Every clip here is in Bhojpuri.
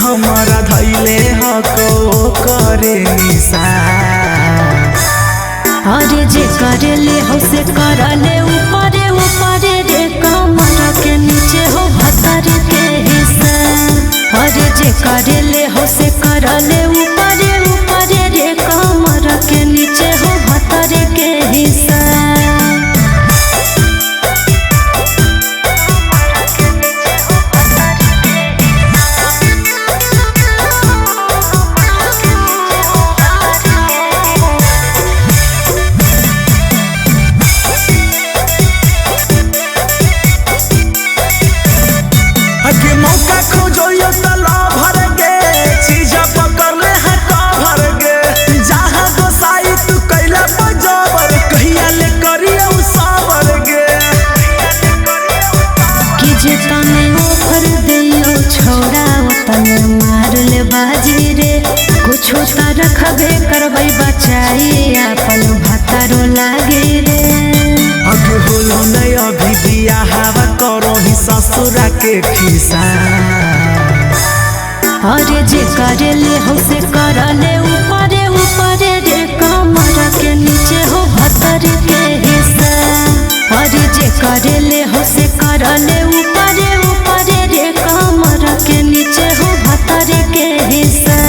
हमारा धैले हको करे निशान। अरे जे करे ले हो से करले ऊपरे ऊपरे रे कमर के नीचे हो भतर के हिस्सा। अरे जे करे ले हो से करले ऊपरे ऊपरे रे कमर के नीचे हो भतर के हिस्सा। मौका खोजो तला भर गे चीजा पकड़ ले है का भर गे। जहाँ गोसाई तू कैला बजावर कहिया ले करियो सावर गे। कि जे तने ओफर दियो छोड़ा तने मार ले बाजी रे। कुछो त रखबे करबै बचाई अपन भतारो लागे रे। अब होलो नहीं अभी बिया हवा करो ही ससुरा के खिसा। अरे जे करे ले हो से करले ऊपरे ऊपरे रे कमर के नीचे हो भतर के हिस्सा। अरे जे करे ले हो से करले ऊपरे ऊपरे रे कमर के नीचे हो भतर के हिस्सा।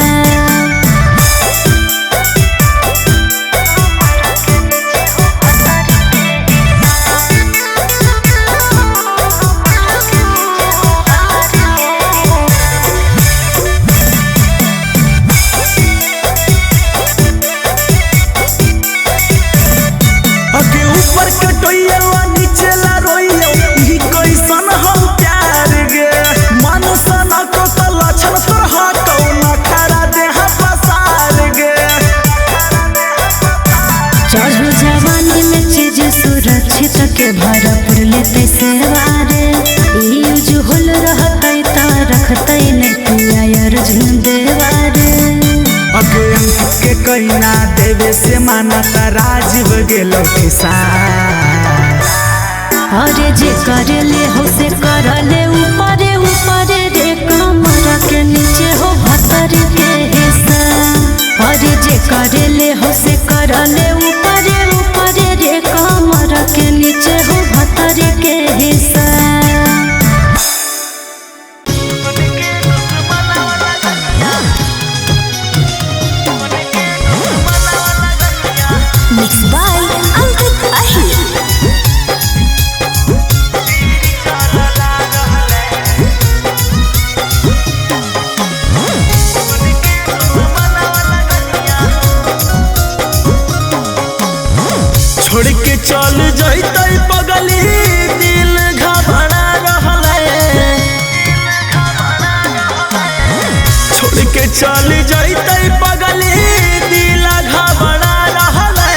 ऊपर कटोइया नीचे ला रोइया ई कैसन हम प्यार गे। मन सना को त लक्षण तोर हटौ न खरा देह पसार गे। चढ़ो जवानी में चीज सुरक्षित के भरपूर लेते सेवारे। यूज होल रहते त रखते ने पिया अर्जुन देवारे। अगे अंकित के कहना देवे से माना त राजीव गेलो खिसा। अरे जे करे ले हो से करले ऊपरे ऊपरे रे कमर के नीचे हो भतर के हिस्सा। अरे जे करे ले हो से करले ऊपरे ऊपरे रे कमर के नीचे हो भतर के हिस्सा। Mixed by Ankit Ahir. छोड़ के चल जैतै पगली दिल घबरा रहले। छोड़ के चल जैतै पगली दिल घबरा रहले।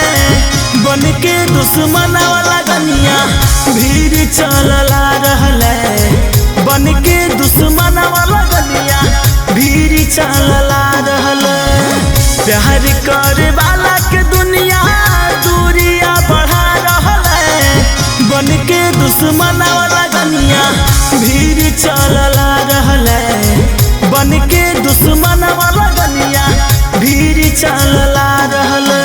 बन के दुश्मन वाला गनिया भीड़ चलला रहले। बन के दुश्मन वाला गनिया भीड़ चलला रहले। प्यार करे वाला के दुनिया दूरिया बढ़ा रहले। बन के दुश्मन वाला गनिया भीड़ चलला रहले। बन के दुश्मन वाला गनिया भीड़ चलला रहले।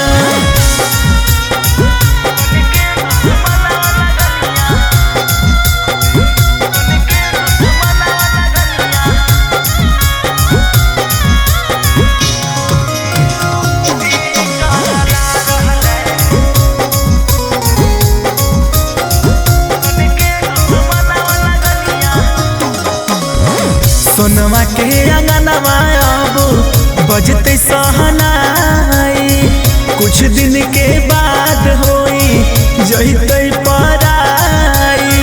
सोनवा के अंगनवा अब बजते सहनाई, कुछ दिन के बाद होई जइते पराई।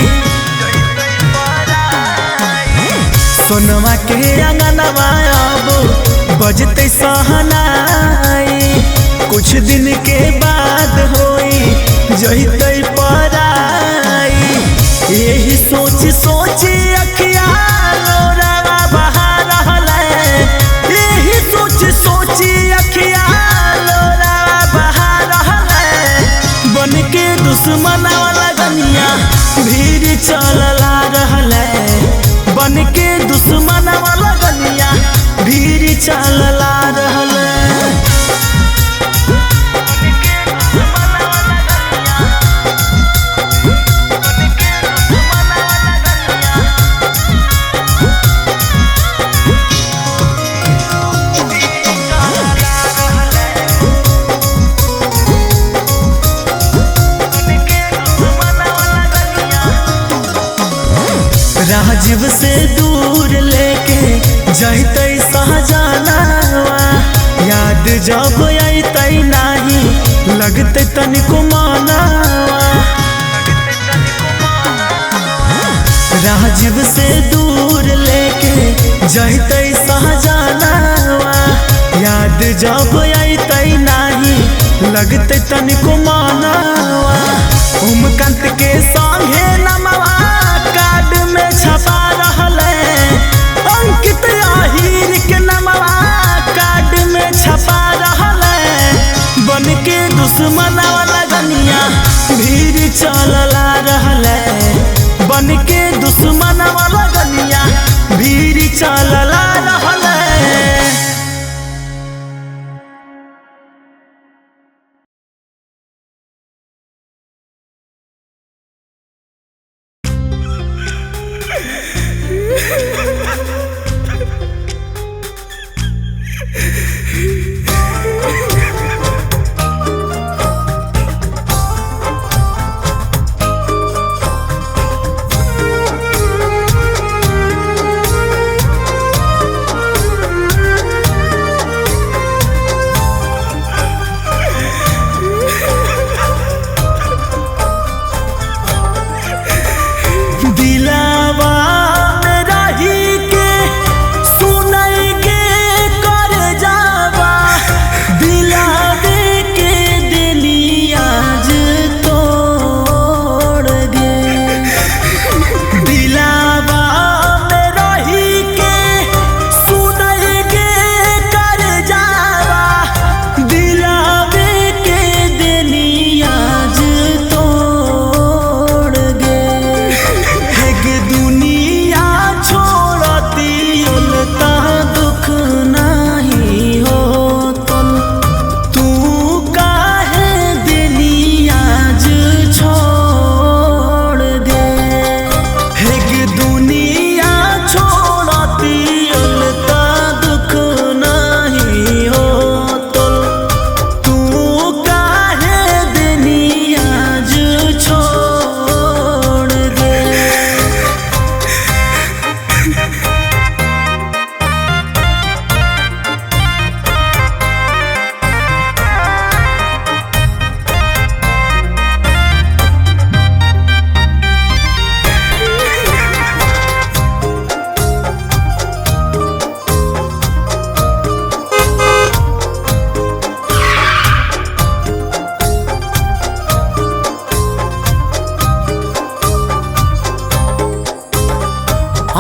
सोनवा के अंगनवा अब बजते सहनाई, कुछ दिन के बाद होई जइते पराई। यही सोच सोच अखिया लोरावा बहा रहले, यही सोच सोच अखिया लोरावा बहा रहले। बन के दुश्मना वाला गनिया भीड़ चलला रहले, बन के दुश्मना वाला गनिया भीड़ चलला रहले। राजीव से दूर लेके जइते सहजनवा, याद जब अइते नाही लगते तनिको मनवा। राजीव से दूर लेके जइते सहजनवा, याद जब अइते नाही लगते तनिको मनवा। उमकांत के संगे नमवा कार्ड में छपा रहले, अंकित आहिर के नमवा कार्ड में छपा रहले। बन के दुश्मना वाला गनिया भीड़ चलला रहले, बन के दुश्मना वाला गनिया भीड़ चलला रहले।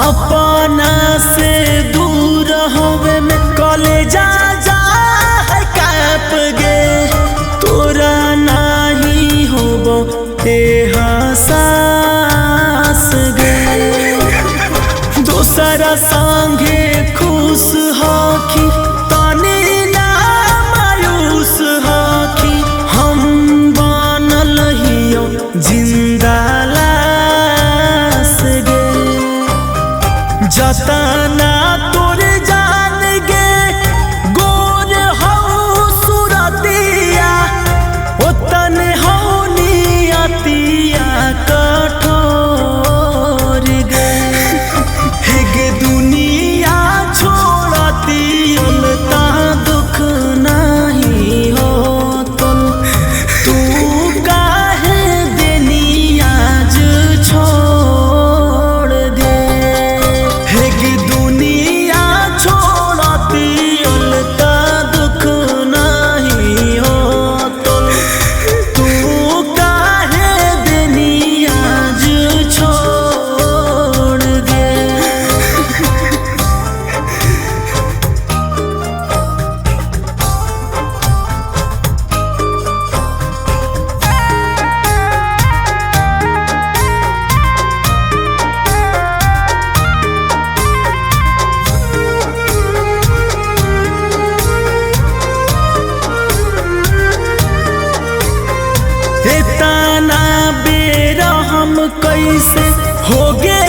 अपना से दूर होवे में कॉलेजा जा है काप गे, तोरा नाही होबो एहसास गे। दोसरा संगे खुश होखी तनी ना मायूस होखी, हम बनल हियो जिंदा लाश गे। जतना तोरे जान गे गोर हो सुरतिया, ओतन हो नियतिया कठोर गे। हे गे दुनिया कैसे हो गे